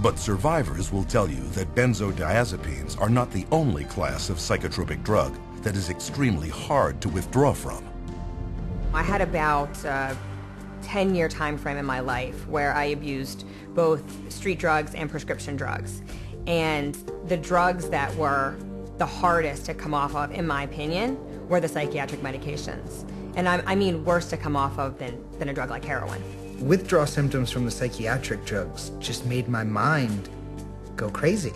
But survivors will tell you that benzodiazepines are not the only class of psychotropic drug that is extremely hard to withdraw from. I had about a 10-year time frame in my life where I abused both street drugs and prescription drugs. And the drugs that were the hardest to come off of, in my opinion, were the psychiatric medications. And I mean worse to come off of than a drug like heroin. Withdrawal symptoms from the psychiatric drugs just made my mind go crazy.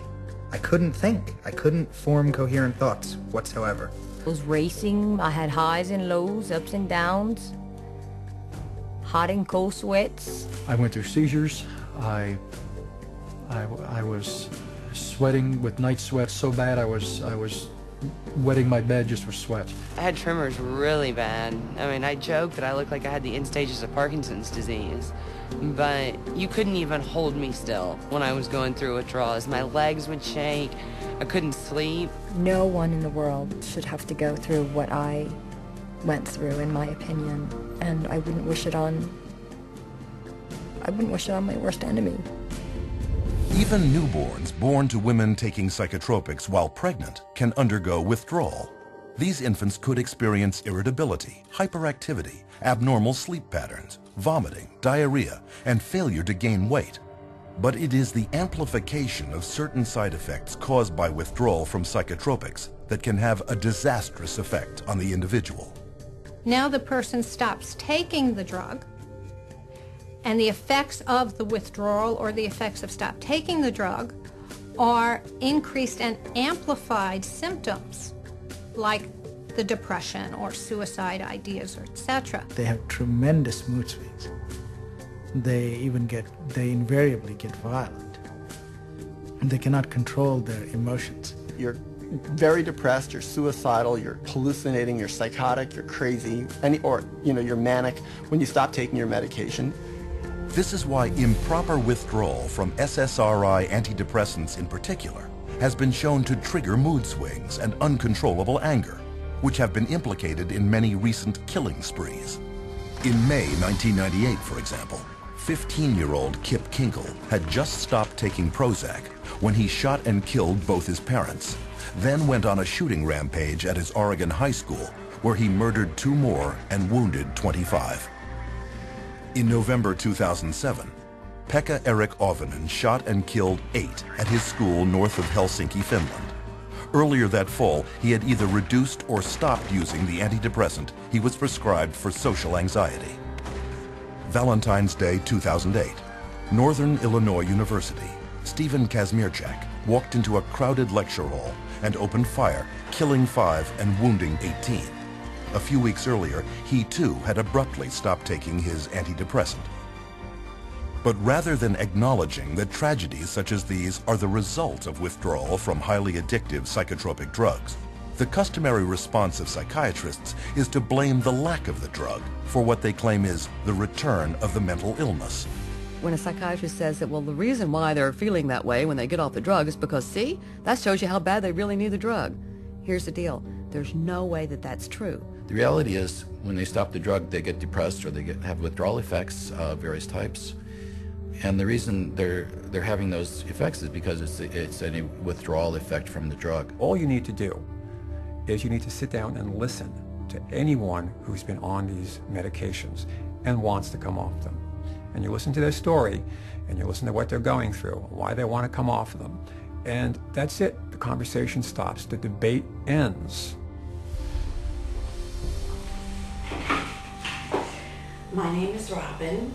I couldn't think. I couldn't form coherent thoughts whatsoever. I was racing. I had highs and lows, ups and downs, hot and cold sweats. I went through seizures. I was sweating with night sweats so bad I was wetting my bed just with sweat. I had tremors really bad. I mean, I joked that I looked like I had the end stages of Parkinson's disease, but you couldn't even hold me still when I was going through withdrawals. My legs would shake. I couldn't sleep. No one in the world should have to go through what I went through, in my opinion, and I wouldn't wish it on my worst enemy. Even newborns born to women taking psychotropics while pregnant can undergo withdrawal. These infants could experience irritability, hyperactivity, abnormal sleep patterns, vomiting, diarrhea, and failure to gain weight. But it is the amplification of certain side effects caused by withdrawal from psychotropics that can have a disastrous effect on the individual. Now the person stops taking the drug, and the effects of the withdrawal or the effects of stop taking the drug are increased and amplified symptoms like the depression or suicide ideas, or etc. They have tremendous mood swings. They invariably get violent. And they cannot control their emotions. You're very depressed, you're suicidal, you're hallucinating, you're psychotic, you're crazy, you're manic when you stop taking your medication. This is why improper withdrawal from SSRI antidepressants in particular has been shown to trigger mood swings and uncontrollable anger, which have been implicated in many recent killing sprees. In May 1998, for example, 15-year-old Kip Kinkle had just stopped taking Prozac when he shot and killed both his parents, then went on a shooting rampage at his Oregon high school, where he murdered 2 more and wounded 25. In November 2007, Pekka Erik Ovinen shot and killed 8 at his school north of Helsinki, Finland. Earlier that fall, he had either reduced or stopped using the antidepressant he was prescribed for social anxiety. Valentine's Day 2008, Northern Illinois University, Stephen Kazmierczak walked into a crowded lecture hall and opened fire, killing 5 and wounding 18. A few weeks earlier, he too had abruptly stopped taking his antidepressant. But rather than acknowledging that tragedies such as these are the result of withdrawal from highly addictive psychotropic drugs, the customary response of psychiatrists is to blame the lack of the drug for what they claim is the return of the mental illness. When a psychiatrist says that, well, the reason why they're feeling that way when they get off the drug is because, see, that shows you how bad they really need the drug. Here's the deal. There's no way that that's true. The reality is, when they stop the drug, they get depressed or they have withdrawal effects of various types. And the reason they're having those effects is because it's a withdrawal effect from the drug. All you need to do is you need to sit down and listen to anyone who's been on these medications and wants to come off them. And you listen to their story, and you listen to what they're going through, why they want to come off of them. And that's it. The conversation stops. The debate ends. My name is Robin,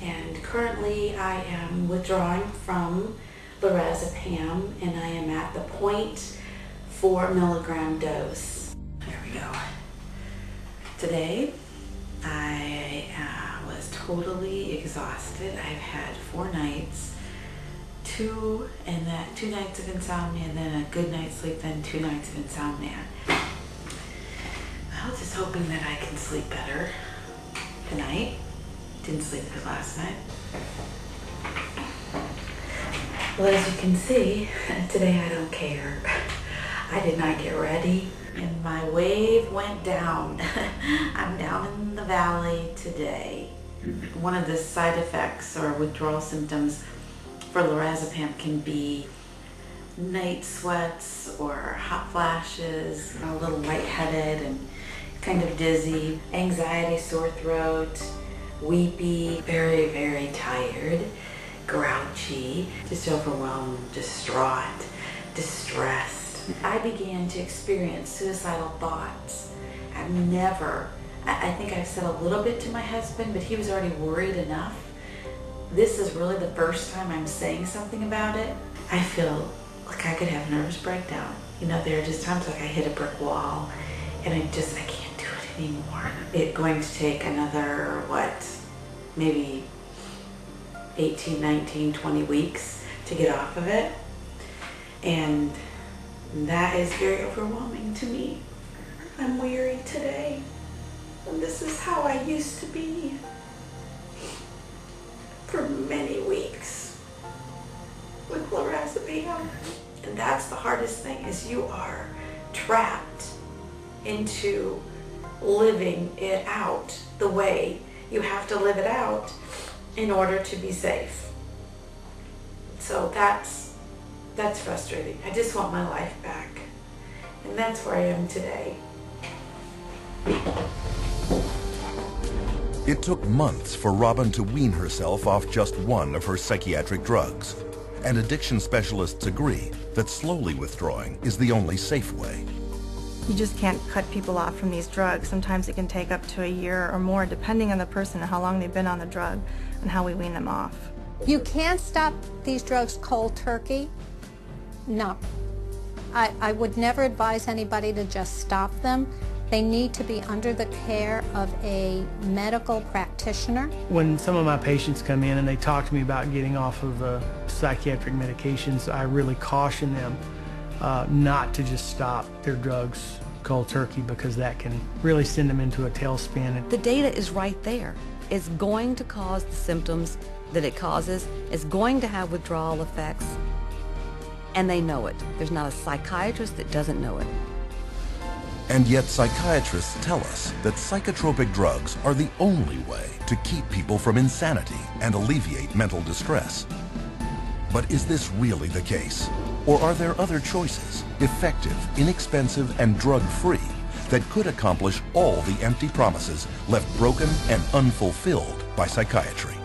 and currently I am withdrawing from lorazepam, and I am at the 0.4 milligram dose. There we go. Today, I was totally exhausted. I've had 4 nights, 2 nights of insomnia, and then a good night's sleep, then 2 nights of insomnia. I was just hoping that I can sleep better tonight. Didn't sleep good last night. Well, as you can see, today I don't care. I did not get ready, and my wave went down. I'm down in the valley today. One of the side effects or withdrawal symptoms for lorazepam can be night sweats or hot flashes, a little lightheaded and kind of dizzy, anxiety, sore throat, weepy, very, very tired, grouchy, just overwhelmed, distraught, distressed. I began to experience suicidal thoughts. I think I've said a little bit to my husband, but he was already worried enough. This is really the first time I'm saying something about it. I feel like I could have a nervous breakdown. You know, there are just times like I hit a brick wall and I can't do it anymore. It's going to take another, maybe 18, 19, 20 weeks to get off of it. And that is very overwhelming to me. I'm weary today. And this is how I used to be for many weeks with lorazepam. And that's the hardest thing, is you are trapped into living it out the way you have to live it out in order to be safe. So that's frustrating. I just want my life back. And that's where I am today. It took months for Robin to wean herself off just one of her psychiatric drugs, and addiction specialists agree that slowly withdrawing is the only safe way. You just can't cut people off from these drugs. Sometimes it can take up to a year or more, depending on the person and how long they've been on the drug and how we wean them off. You can't stop these drugs cold turkey. No. I would never advise anybody to just stop them. They need to be under the care of a medical practitioner. When some of my patients come in and they talk to me about getting off of psychiatric medications, I really caution them not to just stop their drugs cold turkey, because that can really send them into a tailspin. The data is right there. It's going to cause the symptoms that it causes. It's going to have withdrawal effects, and they know it. There's not a psychiatrist that doesn't know it. And yet psychiatrists tell us that psychotropic drugs are the only way to keep people from insanity and alleviate mental distress. But is this really the case? Or are there other choices, effective, inexpensive, and drug-free, that could accomplish all the empty promises left broken and unfulfilled by psychiatry?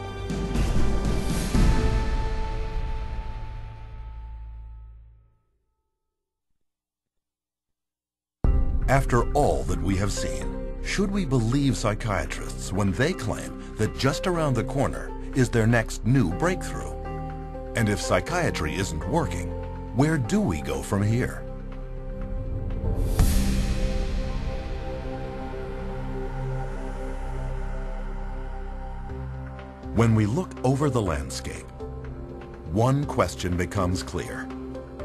After all that we have seen, should we believe psychiatrists when they claim that just around the corner is their next new breakthrough? And if psychiatry isn't working, where do we go from here? When we look over the landscape, one question becomes clear.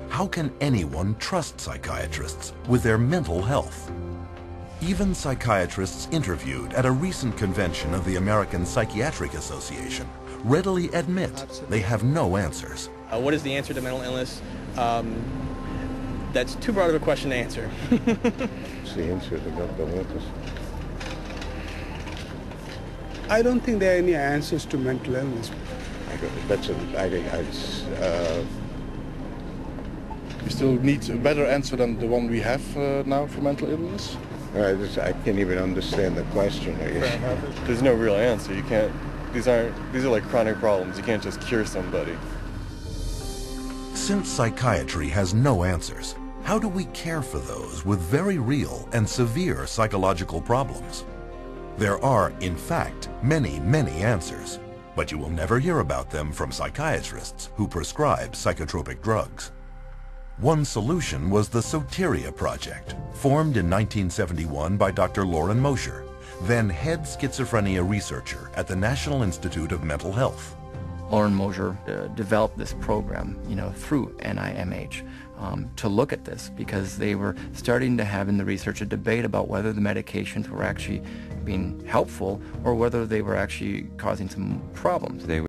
How can anyone trust psychiatrists with their mental health? Even psychiatrists interviewed at a recent convention of the American Psychiatric Association readily admit they have no answers. What is the answer to mental illness? That's too broad of a question to answer. What's the answer to mental illness? I don't think there are any answers to mental illness. We still need a better answer than the one we have now for mental illness? I can't even understand the question, I guess. There's no real answer. You can't, these are like chronic problems. You can't just cure somebody. Since psychiatry has no answers, how do we care for those with very real and severe psychological problems? There are, in fact, many, many answers, but you will never hear about them from psychiatrists who prescribe psychotropic drugs. One solution was the Soteria Project, formed in 1971 by Dr. Lauren Mosher, then head schizophrenia researcher at the National Institute of Mental Health. Lauren Mosher developed this program, through NIMH to look at this, because they were starting to have in the research a debate about whether the medications were actually being helpful or whether they were actually causing some problems.